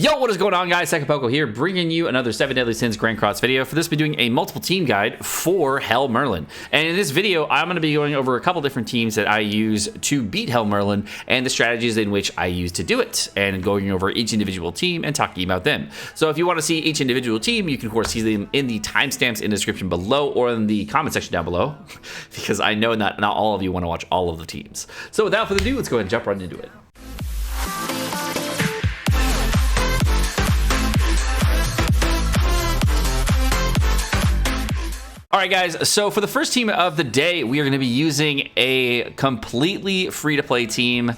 Yo, what is going on, guys? Secapoko here, bringing you another 7 Deadly Sins Grand Cross video. For this, we'll be doing a multiple team guide for Merlin. And in this video, I'm going to be going over a couple different teams that I use to beat Merlin and the strategies in which I use to do it, and going over each individual team and talking about them. So if you want to see each individual team, you can, of course, see them in the timestamps in the description below or in the comment section down below, because I know not all of you want to watch all of the teams. So without further ado, let's go ahead and jump right into it. All right, guys, so for the first team of the day, we are going to be using a completely free-to-play team.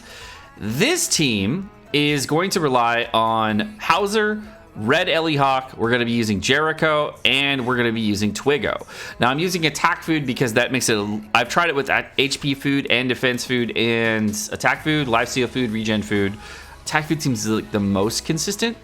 This team is going to rely on Hauser, Red Ellie-Hawk, we're going to be using Jericho, and we're going to be using Twiggo. Now, I'm using attack food because that makes it... I've tried it with HP food and defense food and attack food, lifesteal food, regen food. Attack food seems like the most consistent.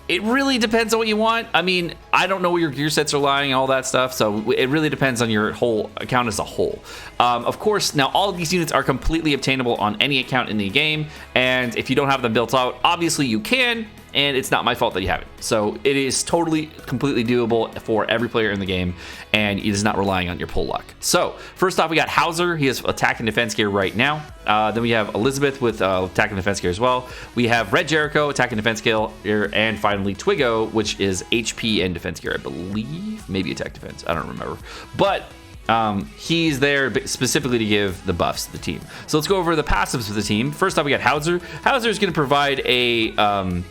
It really depends on what you want. I mean, I don't know where your gear sets are lying and all that stuff, so it really depends on your whole account as a whole. Of course, now all of these units are completely obtainable on any account in the game, and if you don't have them built out, obviously you can, and it's not my fault that you haven't. So it is totally, completely doable for every player in the game, and it is not relying on your pull luck. So first off, we got Hauser. He has attack and defense gear right now. Then we have Elizabeth with attack and defense gear as well. We have Red Jericho, attack and defense gear, and finally Twiggo, which is HP and defense gear, I believe. Maybe attack defense, I don't remember. But he's there specifically to give the buffs to the team. So let's go over the passives for the team. First off, we got Hauser. Hauser is going to provide an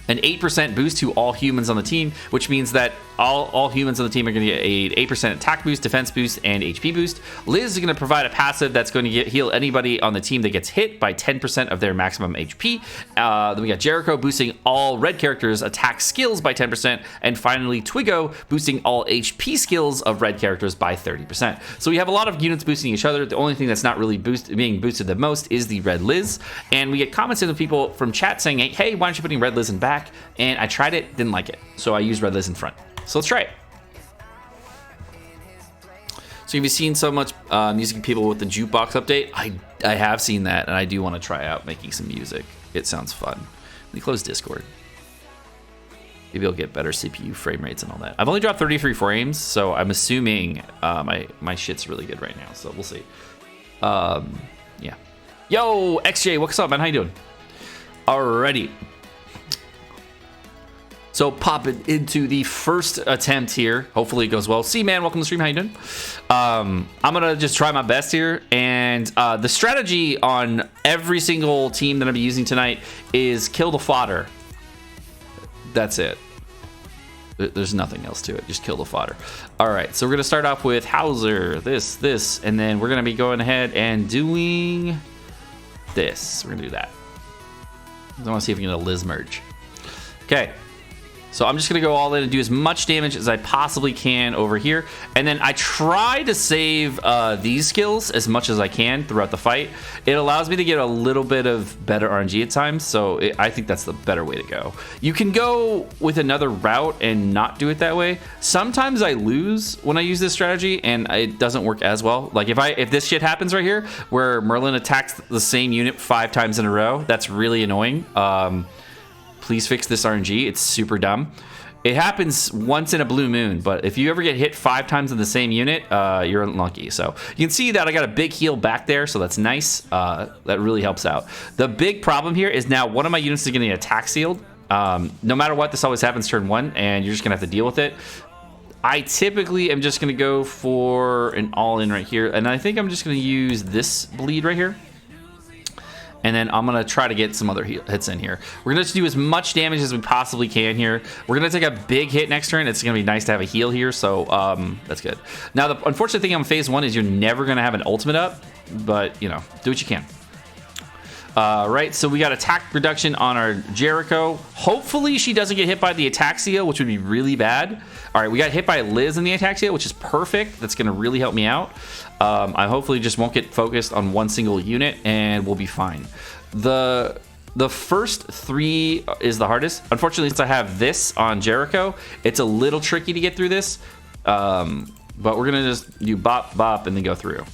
8% boost to all humans on the team, which means that all humans on the team are going to get an 8% attack boost, defense boost, and HP boost. Liz is going to provide a passive that's going to heal anybody on the team that gets hit by 10% of their maximum HP. Then we got Jericho boosting all red characters' attack skills by 10%. And finally, Twiggo boosting all HP skills of red characters by 30%. So we have a lot of units boosting each other. The only thing that's not really being boosted the most is the Red Liz. And we get comments in the people from chat saying, hey, why aren't you putting Red Liz in back? And I tried it, didn't like it. So I used Red Liz in front. So let's try it. So have you seen so much music people with the jukebox update? I have seen that, and I do want to try out making some music. It sounds fun. Let me close Discord. Maybe I'll get better CPU frame rates and all that. I've only dropped 33 frames, so I'm assuming my shit's really good right now. So we'll see. Yeah. Yo, XJ, what's up, man? How you doing? Alrighty. So popping into the first attempt here. Hopefully it goes well. C-Man, welcome to the stream. How you doing? I'm going to just try my best here. And the strategy on every single team that I'll be using tonight is kill the fodder. That's it. There's nothing else to it. Just kill the fodder. All right, so we're going to start off with Hauser, this, and then we're going to be going ahead and doing this. We're going to do that. I want to see if we can get a Liz merge. Okay. So I'm just going to go all in and do as much damage as I possibly can over here. And then I try to save these skills as much as I can throughout the fight. It allows me to get a little bit of better RNG at times. So I think that's the better way to go. You can go with another route and not do it that way. Sometimes I lose when I use this strategy and it doesn't work as well. Like if this shit happens right here where Merlin attacks the same unit 5 times in a row, that's really annoying. Please fix this RNG. It's super dumb. It happens once in a blue moon, but if you ever get hit 5 times in the same unit, you're unlucky. So you can see that I got a big heal back there, so that's nice. That really helps out. The big problem here is now one of my units is getting attack sealed. No matter what, this always happens turn 1, and you're just going to have to deal with it. I typically am just going to go for an all-in right here, and I think I'm just going to use this bleed right here. And then I'm going to try to get some other hits in here. We're going to do as much damage as we possibly can here. We're going to take a big hit next turn. It's going to be nice to have a heal here, so that's good. Now, the unfortunate thing on phase 1 is you're never going to have an ultimate up, but, you know, do what you can. Right, so we got attack reduction on our Jericho. Hopefully she doesn't get hit by the attack seal, which would be really bad. All right, we got hit by Liz in the attack seal, which is perfect. That's going to really help me out. I hopefully just won't get focused on one single unit, and we'll be fine. The first 3 is the hardest. Unfortunately, since I have this on Jericho, it's a little tricky to get through this. But we're going to just do bop, bop, and then go through.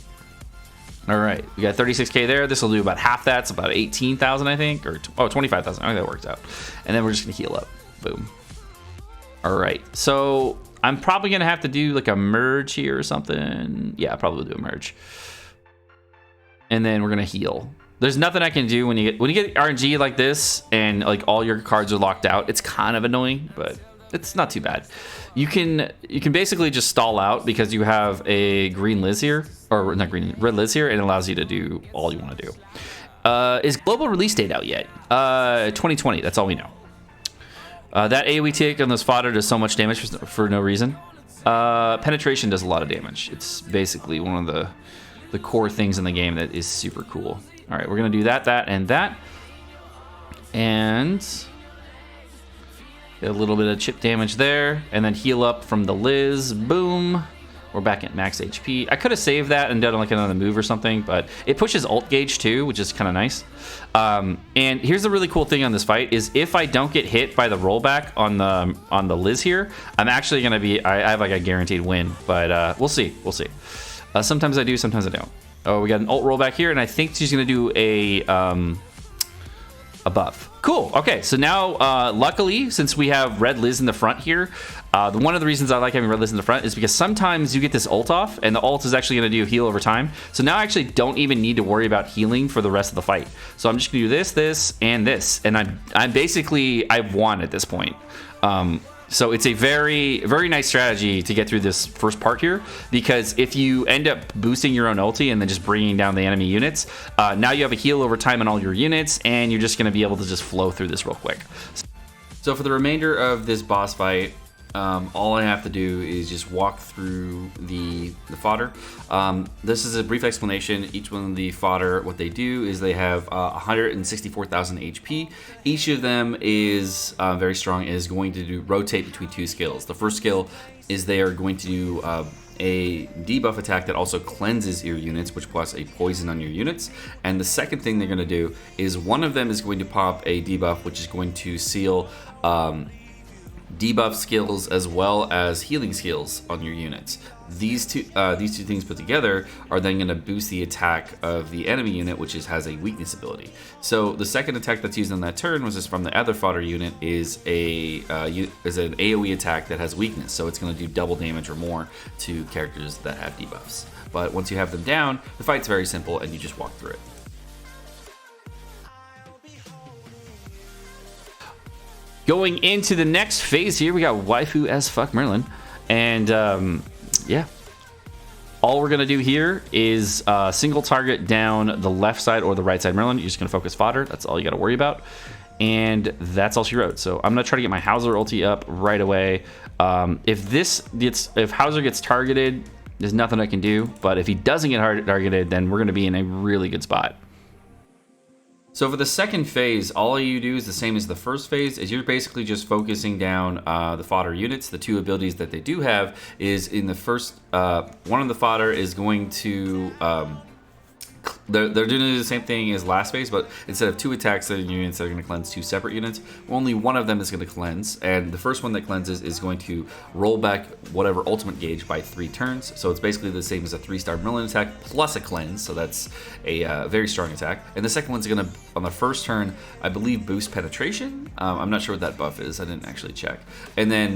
All right, we got 36k there. This will do about half that. It's about 18,000, I think, or 25,000. I think that works out. And then we're just gonna heal up. Boom. All right, so I'm probably gonna have to do like a merge here or something. Yeah, I'll probably do a merge. And then we're gonna heal. There's nothing I can do when you get RNG like this and like all your cards are locked out. It's kind of annoying, but it's not too bad. You can basically just stall out because you have a green Liz here, or not green, red Liz here, and it allows you to do all you want to do. Is global release date out yet? 2020. That's all we know. That AoE tick on this fodder does so much damage for no reason. Penetration does a lot of damage. It's basically one of the core things in the game that is super cool. All right, we're gonna do that, and that, and get a little bit of chip damage there, and then heal up from the Liz. Boom. We're back at max HP. I could have saved that and done like another move or something, but it pushes ult gauge too, which is kind of nice. And here's the really cool thing on this fight is if I don't get hit by the rollback on the Liz here, I'm actually gonna be I have like a guaranteed win, but we'll see. Sometimes I do, sometimes I don't. Oh, we got an ult rollback here, and I think she's gonna do a buff. Cool. Okay, so now luckily, since we have red Liz in the front here, one of the reasons I like having red Liz in the front is because sometimes you get this ult off, and the ult is actually going to do heal over time. So now I actually don't even need to worry about healing for the rest of the fight. So I'm just going to do this, and this, and I'm basically I've won at this point. So it's a very, very nice strategy to get through this first part here, because if you end up boosting your own ulti and then just bringing down the enemy units, now you have a heal over time on all your units, and you're just going to be able to just flow through this real quick. So for the remainder of this boss fight, all I have to do is just walk through the fodder. This is a brief explanation. Each one of the fodder, what they do is they have 164,000 HP. Each of them is very strong, is going to rotate between two skills. The first skill is they are going to do a debuff attack that also cleanses your units, which plus a poison on your units. And the second thing they're going to do is one of them is going to pop a debuff, which is going to seal debuff skills as well as healing skills on your units. These two things put together are then going to boost the attack of the enemy unit, which has a weakness ability. So the second attack that's used on that turn, which is from the other fodder unit, is an AoE attack that has weakness. So it's going to do double damage or more to characters that have debuffs. But once you have them down, the fight's very simple and you just walk through it. Going into the next phase here, we got waifu as fuck Merlin, and yeah, all we're gonna do here is single target down the left side or the right side Merlin. You're just gonna focus fodder. That's all you gotta worry about, and that's all she wrote. So I'm gonna try to get my Hauser ulti up right away. If Hauser gets targeted, there's nothing I can do. But if he doesn't get targeted, then we're gonna be in a really good spot. So for the second phase, all you do is the same as the first phase, is you're basically just focusing down the fodder units. The two abilities that they do have is in the first, one of the fodder is going to, they're doing the same thing as last phase, but instead of two attacks that are units that are going to cleanse two separate units, only one of them is going to cleanse, and the first one that cleanses is going to roll back whatever ultimate gauge by 3 turns. So it's basically the same as a 3-star Merlin attack plus a cleanse, so that's a very strong attack. And the second one's going to, on the first turn, I believe boost penetration. I'm not sure what that buff is, I didn't actually check. And then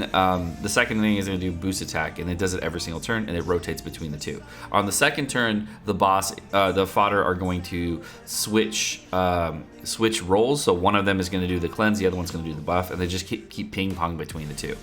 the second thing is going to do boost attack, and it does it every single turn, and it rotates between the two. On the second turn, the fodder are going to switch roles. So one of them is going to do the cleanse, the other one's going to do the buff, and they just keep ping pong between the two.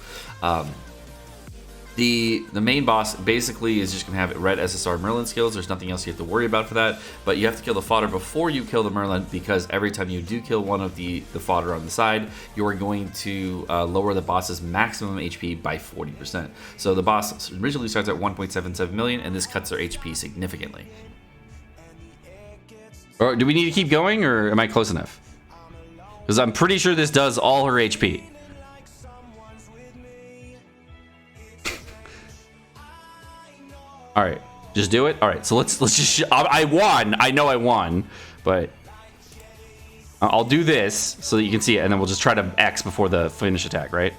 The main boss basically is just going to have red SSR Merlin skills. There's nothing else you have to worry about for that, but you have to kill the fodder before you kill the Merlin, because every time you do kill one of the fodder on the side, you are going to lower the boss's maximum HP by 40%. So the boss originally starts at 1.77 million, and this cuts their HP significantly. Or do we need to keep going, or am I close enough? Because I'm pretty sure this does all her HP. All right, just do it. All right, so let's just. I won. I know I won, but I'll do this so that you can see it, and then we'll just try to X before the finish attack, right?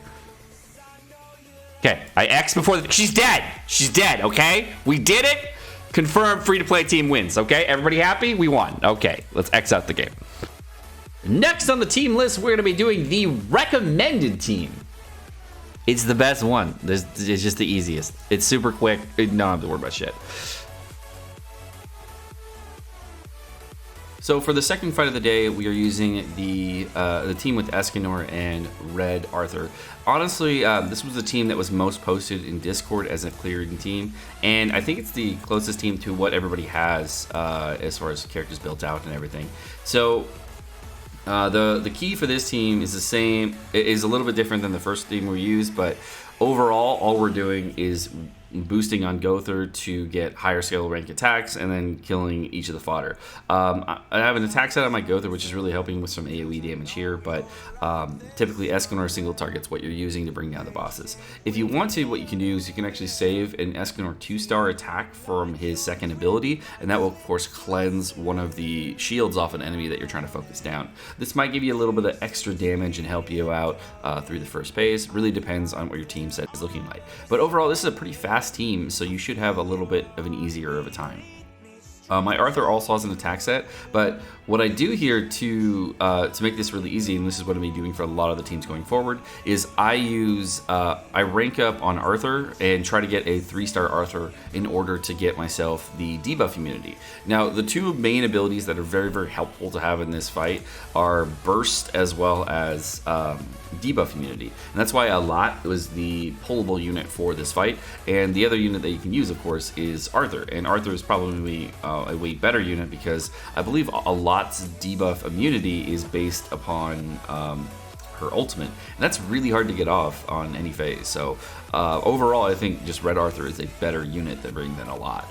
Okay, I X before she's dead. She's dead. Okay, we did it. Confirmed free-to-play team wins, okay? Everybody happy? We won. Okay, let's X out the game. Next on the team list, we're going to be doing the recommended team. It's the best one. It's just the easiest. It's super quick. You don't have to worry about shit. So for the second fight of the day, we are using the team with Escanor and Red Arthur. Honestly, this was the team that was most posted in Discord as a clearing team, and I think it's the closest team to what everybody has as far as characters built out and everything. So the key for this team is the same. It is a little bit different than the first team we used, but overall, all we're doing is boosting on Gother to get higher scale rank attacks and then killing each of the fodder. I have an attack set on my Gother, which is really helping with some AoE damage here, but typically Escanor single targets what you're using to bring down the bosses. If you want to, what you can do is you can actually save an Escanor 2-star attack from his second ability, and that will of course cleanse one of the shields off an enemy that you're trying to focus down. This might give you a little bit of extra damage and help you out through the first phase. Really depends on what your team set is looking like. But overall, this is a pretty fast team, so you should have a little bit of an easier of a time. My Arthur also has an attack set, but what I do here to make this really easy, and this is what I'm going to be doing for a lot of the teams going forward, is I rank up on Arthur and try to get a 3-star Arthur in order to get myself the debuff immunity. Now, the two main abilities that are very, very helpful to have in this fight are Burst as well as debuff immunity, and that's why a lot was the pullable unit for this fight. And the other unit that you can use, of course, is Arthur, and Arthur is probably a way better unit because I believe a lot's debuff immunity is based upon her ultimate, and that's really hard to get off on any phase. So overall, I think just Red Arthur is a better unit than a lot,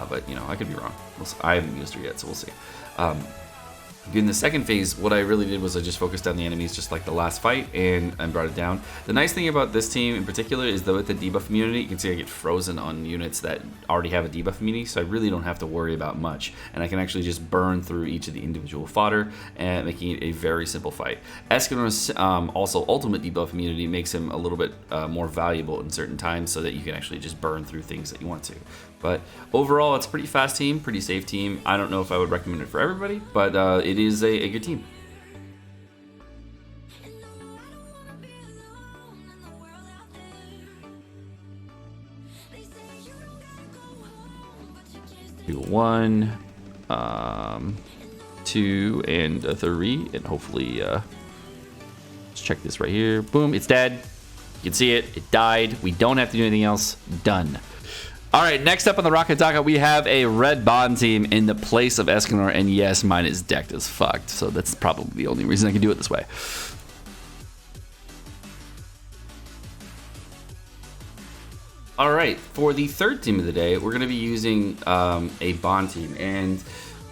but you know, I could be wrong. I haven't used her yet, so we'll see. In the second phase, what I really did was I just focused on the enemies just like the last fight and brought it down. The nice thing about this team in particular is that with the debuff immunity, you can see I get frozen on units that already have a debuff immunity, so I really don't have to worry about much, and I can actually just burn through each of the individual fodder and making it a very simple fight. Escanor's also ultimate debuff immunity makes him a little bit more valuable in certain times so that you can actually just burn through things that you want to. But overall, it's a pretty fast team, pretty safe team. I don't know if I would recommend it for everybody, but it is a good team. Do 1, 2, and a 3, and hopefully, let's check this right here. Boom, it's dead. You can see it. It died. We don't have to do anything else. Done. All right, next up on the Rocket Taka, we have a Red Bond team in the place of Escanor, and yes, mine is decked as fucked, so that's probably the only reason I can do it this way. All right, for the third team of the day, we're going to be using a Bond team, and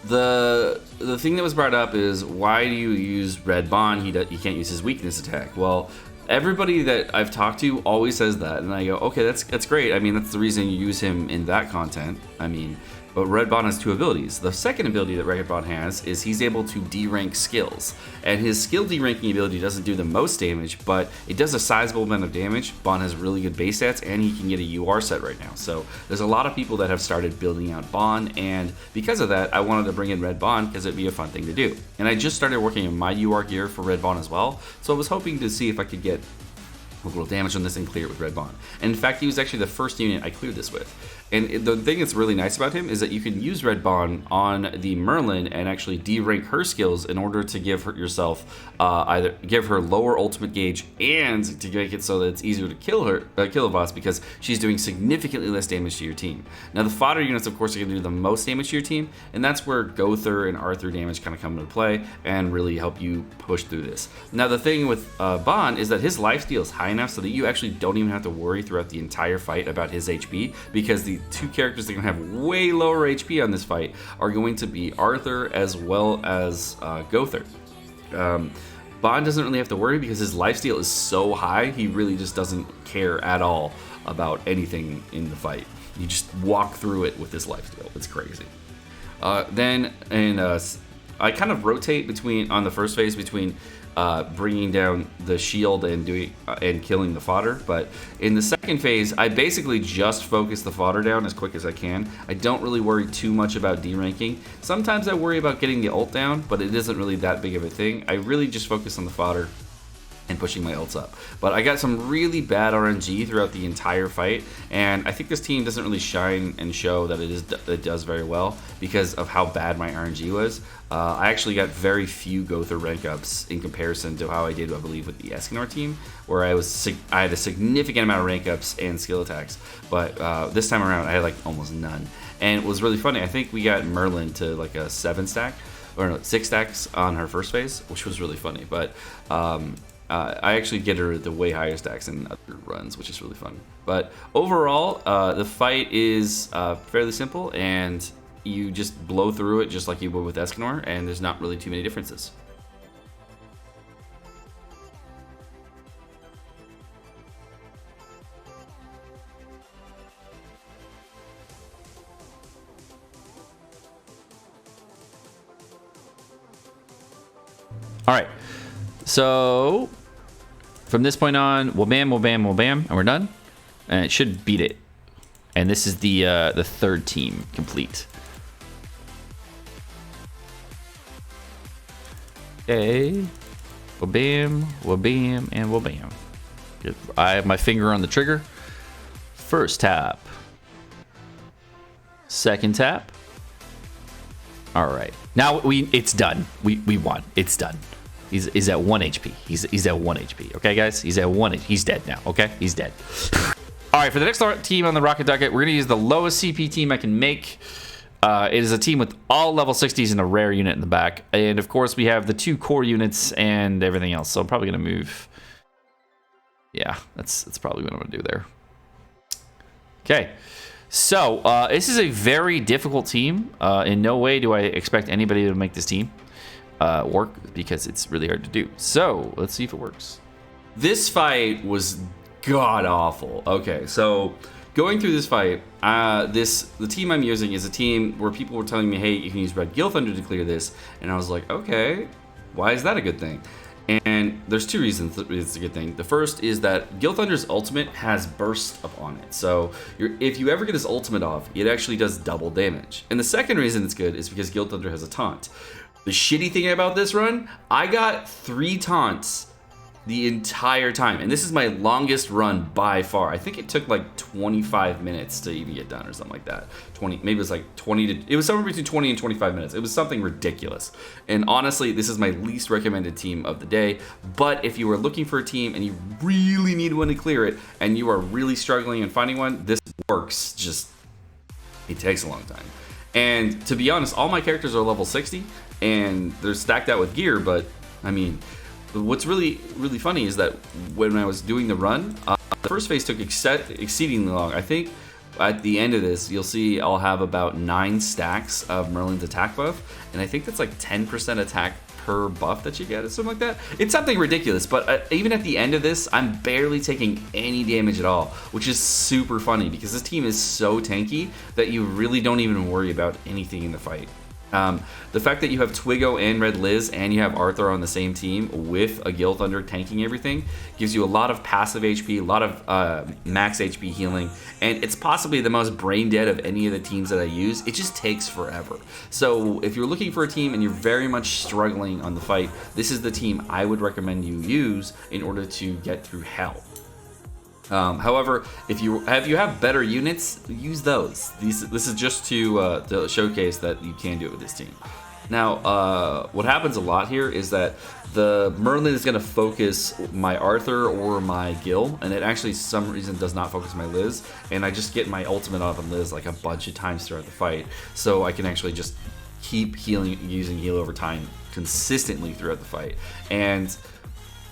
the thing that was brought up is, why do you use Red Bond? He can't use his weakness attack. Well, everybody that I've talked to always says that, and I go, okay, that's great. I mean, that's the reason you use him in that content. I mean, but Red Bond has 2 abilities. The second ability that Red Bond has is he's able to D-rank skills, and his skill D-ranking ability doesn't do the most damage, but it does a sizable amount of damage. Bond has really good base stats, and he can get a UR set right now. So there's a lot of people that have started building out Bond, and because of that, I wanted to bring in Red Bond because it'd be a fun thing to do. And I just started working on my UR gear for Red Bond as well, so I was hoping to see if I could get a little damage on this and clear it with Red Bond. And in fact, he was actually the first unit I cleared this with. And the thing that's really nice about him is that you can use Red Bond on the Merlin and actually D-rank her skills in order to give yourself either give her lower ultimate gauge and to make it so that it's easier to kill a boss, because she's doing significantly less damage to your team. Now the fodder units, of course, are going to do the most damage to your team, and that's where Gother and Arthur damage kind of come into play and really help you push through this. Now the thing with Bond is that his lifesteal is high enough so that you actually don't even have to worry throughout the entire fight about his HP, because the 2 characters that are going to have way lower HP on this fight are going to be Arthur as well as Gother. Bond doesn't really have to worry because his lifesteal is so high, he really just doesn't care at all about anything in the fight. You just walk through it with this lifesteal. It's crazy. I kind of rotate on the first phase between bringing down the shield and killing the fodder. But in the second phase, I basically just focus the fodder down as quick as I can. I don't really worry too much about deranking. Sometimes I worry about getting the ult down, but it isn't really that big of a thing. I really just focus on the fodder and pushing my ults up. But I got some really bad RNG throughout the entire fight, and I think this team doesn't really shine and show that it does very well because of how bad my RNG was. I actually got very few Gother rank ups in comparison to how I did, I believe, with the Esca team, where I had a significant amount of rank ups and skill attacks. But this time around, I had like almost none, and it was really funny. I think we got Merlin to like a 7 stack, or no, 6 stacks on her first phase, which was really funny. But I actually get her the way higher stacks in other runs, which is really fun. But overall, the fight is fairly simple, and you just blow through it just like you would with Escanor, and there's not really too many differences. All right, so from this point on, wabam, wabam, wabam, and we're done. And it should beat it. And this is the third team complete. Okay, wabam, wabam, and wabam. I have my finger on the trigger. First tap. Second tap. All right, now it's done. We won. It's done. He's at 1 HP. He's at 1 HP. Okay, guys? He's at 1 HP. He's dead now. Okay? He's dead. All right, for the next team on the Rocket Ducket, we're going to use the lowest CP team I can make. It is a team with all level 60s and a rare unit in the back. And, of course, we have the 2 core units and everything else. So I'm probably going to move. Yeah, that's probably what I'm going to do there. Okay. So this is a very difficult team. In no way do I expect anybody to make this team work, because it's really hard to do. So let's see if it works. This fight was god awful. Okay, so going through this fight, the team I'm using is a team where people were telling me, hey, you can use Red Gil Thunder to clear this, and I was like, okay, why is that a good thing? And there's 2 reasons it's a good thing. The first is that Gil Thunder's ultimate has burst up on it. So if you ever get his ultimate off, it actually does double damage. And the second reason it's good is because Gil Thunder has a taunt. The shitty thing about this run, I got 3 taunts the entire time. And this is my longest run by far. I think it took like 25 minutes to even get done or something like that. 20, maybe it was like 20 to, it was somewhere between 20 and 25 minutes. It was something ridiculous. And honestly, this is my least recommended team of the day. But if you are looking for a team and you really need one to clear it, and you are really struggling and finding one, this works. Just, it takes a long time. And to be honest, all my characters are level 60 and they're stacked out with gear, but I mean, what's really funny is that when I was doing the run, the first phase took exceedingly long. I think at the end of this, you'll see I'll have about 9 stacks of Merlin's attack buff, and I think that's like 10% attack per buff that you get or something like that. It's something ridiculous, but even at the end of this, I'm barely taking any damage at all, which is super funny because this team is so tanky that you really don't even worry about anything in the fight. The fact that you have Twiggo and Red Liz and you have Arthur on the same team with a Gil Thunder tanking everything gives you a lot of passive HP, a lot of max HP healing, and it's possibly the most brain dead of any of the teams that I use. It just takes forever. So if you're looking for a team and you're very much struggling on the fight, this is the team I would recommend you use in order to get through hell. However, if you have better units, use those. This is just to showcase that you can do it with this team. Now, what happens a lot here is that the Merlin is going to focus my Arthur or my Gil, and it actually, for some reason, does not focus my Liz, and I just get my ultimate off on Liz like a bunch of times throughout the fight, so I can actually just keep healing, using heal over time consistently throughout the fight. And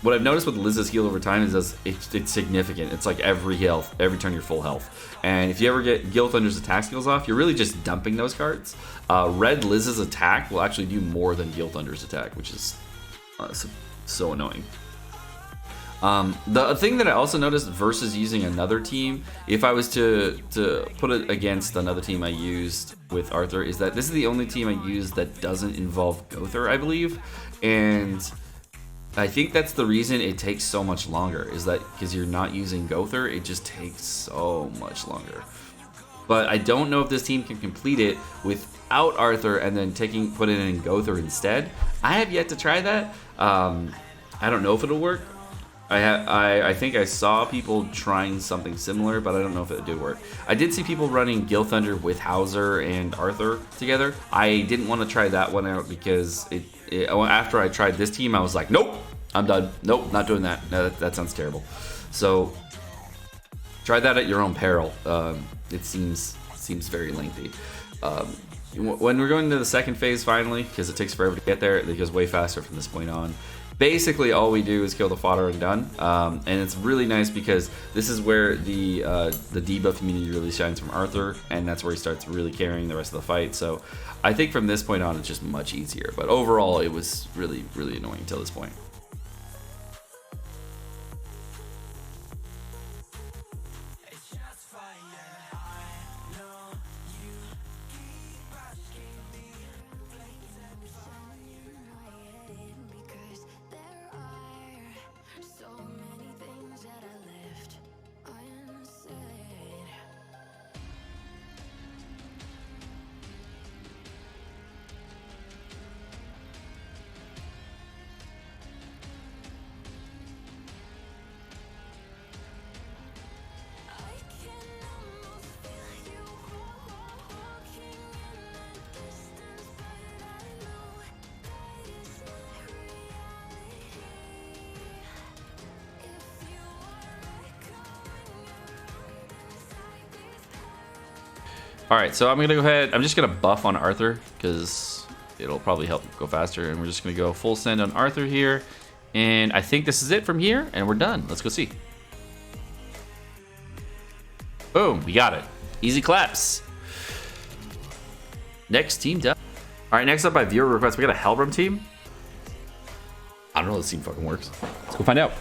what I've noticed with Liz's heal over time is it's significant. It's like every turn you're full health. And if you ever get Gil Thunder's attack skills off, you're really just dumping those cards. Red Liz's attack will actually do more than Gil Thunder's attack, which is so annoying. The thing that I also noticed versus using another team, if I was to put it against another team I used with Arthur, is that this is the only team I use that doesn't involve Gother, I believe. And I think that's the reason it takes so much longer, is that because you're not using Gother, it just takes so much longer. But I don't know if this team can complete it without Arthur and then put it in Gother instead. I have yet to try that. I don't know if it'll work. I think I saw people trying something similar, but I don't know if it did work. I did see people running Gil Thunder with Hauser and Arthur together. I didn't want to try that one out because after I tried this team, I was like, nope, I'm done. Nope, not doing that. No, that sounds terrible. So try that at your own peril. It seems very lengthy. When we're going to the second phase finally, because it takes forever to get there, it goes way faster from this point on. Basically, all we do is kill the fodder and done. And it's really nice because this is where the debuff immunity really shines from Arthur, and that's where he starts really carrying the rest of the fight. So I think from this point on, it's just much easier. But overall, it was really, really annoying until this point. All right, so I'm gonna go ahead. I'm just gonna buff on Arthur because it'll probably help go faster. And we're just gonna go full send on Arthur here. And I think this is it from here, and we're done. Let's go see. Boom, we got it. Easy claps. Next team done. All right, next up by viewer request, we got a Helbram team. I don't know if this team fucking works. Let's go find out.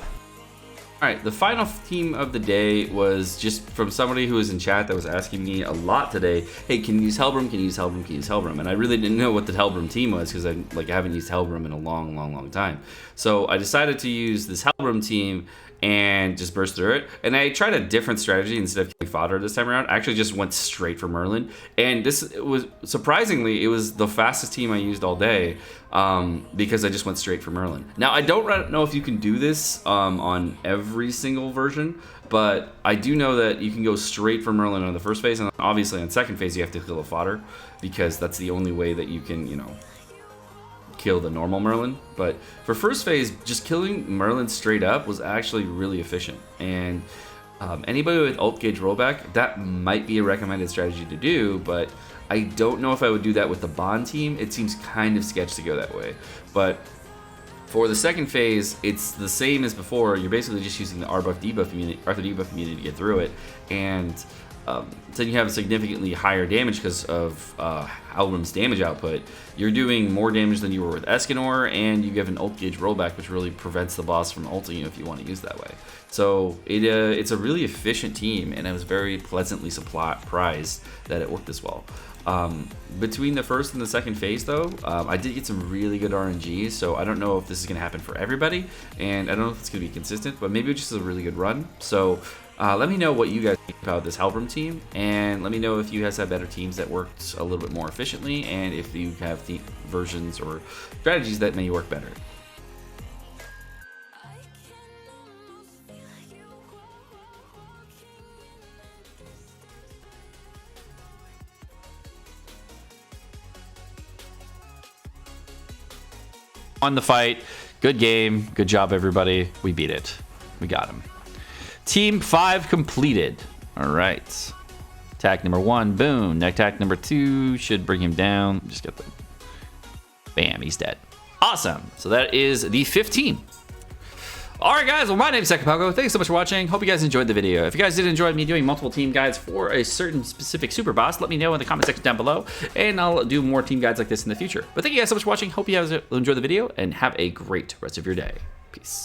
All right, the final team of the day was just from somebody who was in chat that was asking me a lot today. Hey, can you use Helbram? Can you use Helbram? Can you use Helbram? And I really didn't know what the Helbram team was because I haven't used Helbram in a long time. So I decided to use this Helbram team and just burst through it. And I tried a different strategy instead of killing fodder this time around. I actually just went straight for Merlin. And this was, surprisingly, it was the fastest team I used all day because I just went straight for Merlin. Now, I don't know if you can do this on every single version, but I do know that you can go straight for Merlin on the first phase. And obviously on second phase, you have to kill the fodder because that's the only way that you can, you know, kill the normal Merlin. But for first phase, just killing Merlin straight up was actually really efficient. And anybody with ult gauge rollback, that might be a recommended strategy to do, but I don't know if I would do that with the Bond team. It seems kind of sketch to go that way. But for the second phase, it's the same as before. You're basically just using the Arthur debuff immunity to get through it. And then you have significantly higher damage because of Helbram's damage output. You're doing more damage than you were with Escanor, and you give an ult gauge rollback, which really prevents the boss from ulting you if you want to use that way. So it's a really efficient team, and I was very pleasantly surprised that it worked this well. Between the first and the second phase, though, I did get some really good RNG, so I don't know if this is going to happen for everybody, and I don't know if it's going to be consistent, but maybe it's just a really good run. So let me know what you guys think about this Helbram team, and let me know if you guys have better teams that worked a little bit more efficiently, and if you have versions or strategies that may work better. On the fight, good game, good job everybody. We beat it, we got him. Team 5 completed. All right, attack number 1, boom. Attack number 2 should bring him down. Just get the bam, he's dead. Awesome. So that is the 15. All right, guys. Well, my name is Esca. Thanks so much for watching. Hope you guys enjoyed the video. If you guys did enjoy me doing multiple team guides for a certain specific super boss, let me know in the comment section down below, and I'll do more team guides like this in the future. But thank you guys so much for watching. Hope you guys enjoyed the video, and have a great rest of your day. Peace.